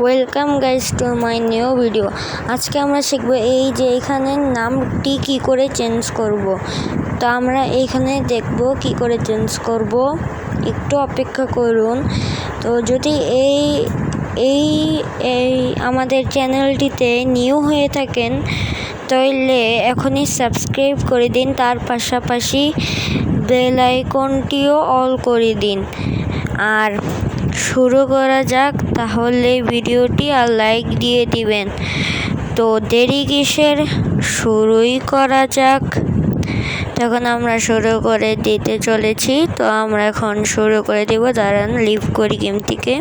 Welcome guys to my new video. আজকে আমরা শিখব এই যে এখানে নামটি কি করে চেঞ্জ করব। তো আমরা এইখানে দেখব কি করে চেঞ্জ করব, একটু অপেক্ষা করুন। তো যদি এই এই এই আমাদের চ্যানেলটিতে নিউ হয়ে থাকেন তাহলে এখনই সাবস্ক্রাইব করে দিন, তার পাশাপাশি বেল আইকনটিও অল করে দিন। আর শুরু করা যাক তাহলে ভিডিওটি, আর লাইক দিয়ে দিবেন। তো দেরি কিসের, শুরুই করা যাক। তখন আমরা শুরু করে দিতে চলেছি। তো আমরা এখন শুরু করে দেব। দাঁড়ান, লিভ করি গেম থেকে।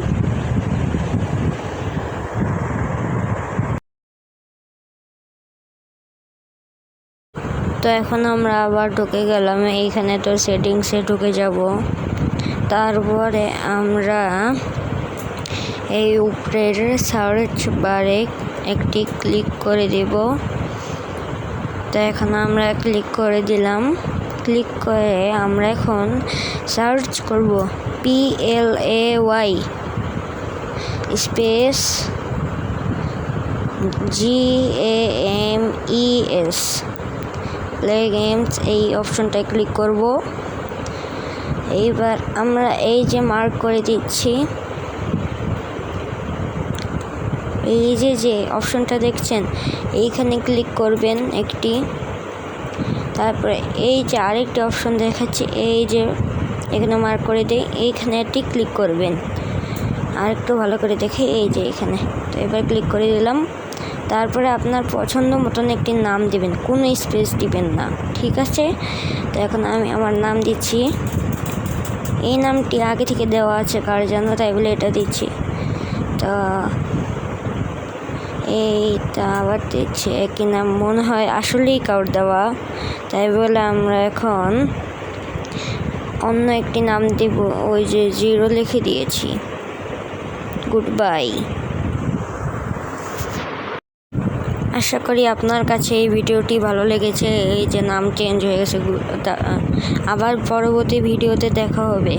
তো এখন আমরা আবার ঢুকে গেলাম এইখানে। তো সেটিংসে ঢুকে যাব। তারপরে আমরা এই উপরের সার্চ বারে একটি ক্লিক করে দেব। তো এখন আমরা ক্লিক করে দিলাম। ক্লিক করে আমরা এখন সার্চ করব PLAY space GAMES play games, এই অপশনটায় ক্লিক করব। এইবার আমরা এই যে মার্ক করে দিচ্ছি, এই যে অপশনটা দেখছেন এইখানে ক্লিক করবেন একটি। তারপরে এই যে আরেকটি অপশন দেখাচ্ছে, এই যে এখানে মার্ক করে দিই, এইখানে একটি ক্লিক করবেন। আর একটু ভালো করে দেখে এই যে এখানে। তো এবার ক্লিক করে দিলাম। তারপরে আপনার পছন্দ মতন একটি নাম দিবেন, কোনো স্পেস দিবেন না, ঠিক আছে? তো এখন আমি আমার নাম দিচ্ছি। এই নামটি আগে থেকে দেওয়া আছে কার জন্য, তাই বলে এটা দিচ্ছি। তো এইটা আবার দিচ্ছি একই নাম, মনে হয় আসলেই কাউর দেওয়া, তাই বলে আমরা এখন অন্য একটি নাম দিব। ওই যে 0 লিখে দিয়েছি। Good bye. আশা করি আপনার কাছে এই ভিডিওটি ভালো লেগেছে। এই যে নাম চেঞ্জ হয়ে গেছে। আবার পরবর্তী ভিডিওতে দেখা হবে।